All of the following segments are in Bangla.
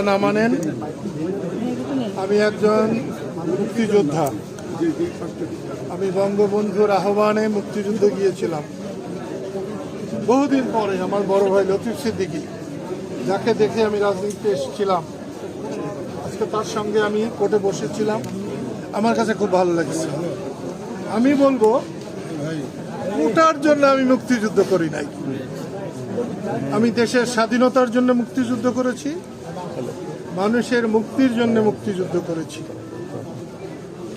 না মানেন, আমি একজন মুক্তিযোদ্ধা। আমি বঙ্গবন্ধুর আহ্বানে মুক্তিযুদ্ধে গিয়েছিলাম বহুদিন পরে। আমার বড় ভাই লতিফ সিদ্দিকী, যাকে দেখে আমি রাজনীতিতে এসেছিলাম, আজকে তার সঙ্গে আমি কোর্টে বসেছিলাম। আমার কাছে খুব ভালো লাগছে। আমি বলবো, কোটার জন্য আমি মুক্তিযুদ্ধ করি নাই। আমি দেশের স্বাধীনতার জন্য মুক্তিযুদ্ধ করেছি, মানুষের মুক্তির জন্য মুক্তিযুদ্ধ করেছি।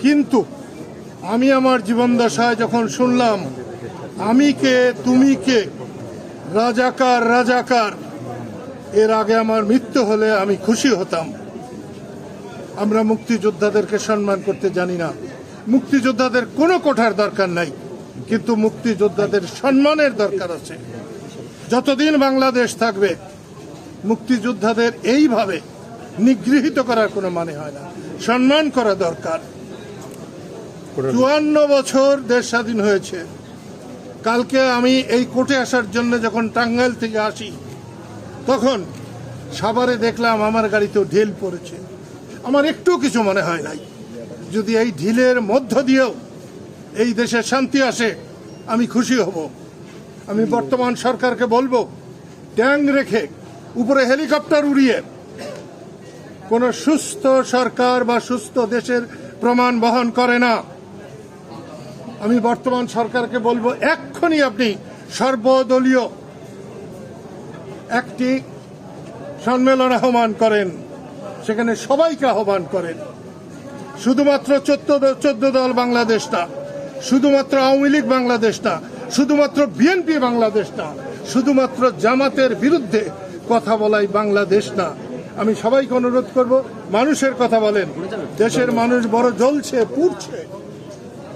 কিন্তু আমি আমার জীবনদশায় যখন শুনলাম আমি কে তুমি কে, রাজাকার রাজাকার, এর আগে আমার মৃত্যু হলে আমি খুশি হতাম। আমরা মুক্তিযোদ্ধাদেরকে সম্মান করতে জানি না। মুক্তিযোদ্ধাদের কোনো কোঠার দরকার নাই, কিন্তু মুক্তিযোদ্ধাদের সম্মানের দরকার আছে। যতদিন বাংলাদেশ থাকবে মুক্তিযোদ্ধাদের এইভাবে নিগৃহীত করার কোনো মানে হয় না। সম্মান করা দরকার। 54 বছর দেশ স্বাধীন হয়েছে। কালকে আমি এই কোর্টে আসার জন্য যখন টাঙ্গাইল থেকে আসি, তখন সাভারে দেখলাম আমার গাড়িতেও ঢিল পড়েছে। আমার একটু কিছু মনে হয় নাই। যদি এই ঢিলের মধ্য দিয়েও এই দেশে শান্তি আসে, আমি খুশি হব। আমি বর্তমান সরকারকে বলবো, ট্যাঙ্ক রেখে উপরে হেলিকপ্টার উড়িয়ে কোন সুস্থ সরকার বা সুস্থ দেশের প্রমাণ বহন করে না। আমি বর্তমান সরকারকে বলবো, এক্ষুনি আপনি সর্বদলীয় একটি সম্মেলন আহ্বান করেন, সেখানে সবাইকে আহ্বান করেন। শুধুমাত্র 14 দল বাংলাদেশ না, শুধুমাত্র আওয়ামী লীগ বাংলাদেশ না, শুধুমাত্র বিএনপি বাংলাদেশ না, শুধুমাত্র জামাতের বিরুদ্ধে কথা বলাই বাংলাদেশ না। আমি সবাইকে অনুরোধ করব, মানুষের কথা বলেন। দেশের মানুষ বড় জ্বলছে, পুড়ছে,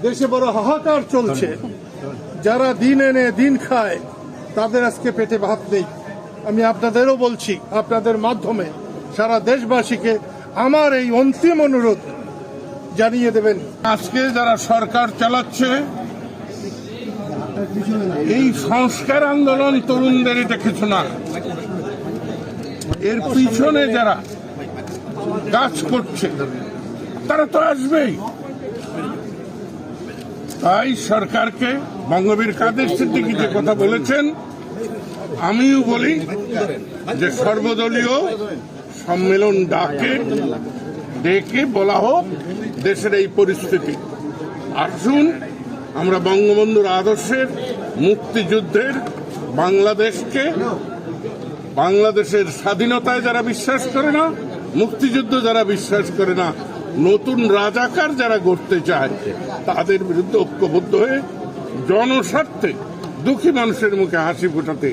দেশে বড় হাহাকার চলছে। যারা দিন এনে দিন খায়, তাদের আজকে পেটে ভাত নেই। আমি আপনাদেরও বলছি, আপনাদের মাধ্যমে সারা দেশবাসীকে আমার এই অন্তিম অনুরোধ জানিয়ে দেবেন। আজকে যারা সরকার চালাচ্ছে, এই সংস্কার আন্দোলন তরুণদের এটা কিছু না। এর পিছনে যারা কাজ করছে তারা তো আসবেই। তাই সরকারকে, বঙ্গবীর কাদের সিদ্দিকী যে কথা বলেছেন, আমিও বলি যে সর্বদলীয় সম্মেলন ডেকে বলা হোক দেশের এই পরিস্থিতি। আসুন আমরা বঙ্গবন্ধুর আদর্শের, মুক্তিযুদ্ধের বাংলাদেশকে, বাংলাদেশের স্বাধীনতায় যারা বিশ্বাস করে না, মুক্তিযুদ্ধ যারা বিশ্বাস করে না, নতুন রাজাকার যারা গড়তে চায়, তাদের বিরুদ্ধে ঐক্যবদ্ধ হয়ে জনস্বার্থে দুঃখী মানুষের মুখে হাসি ফোটাতে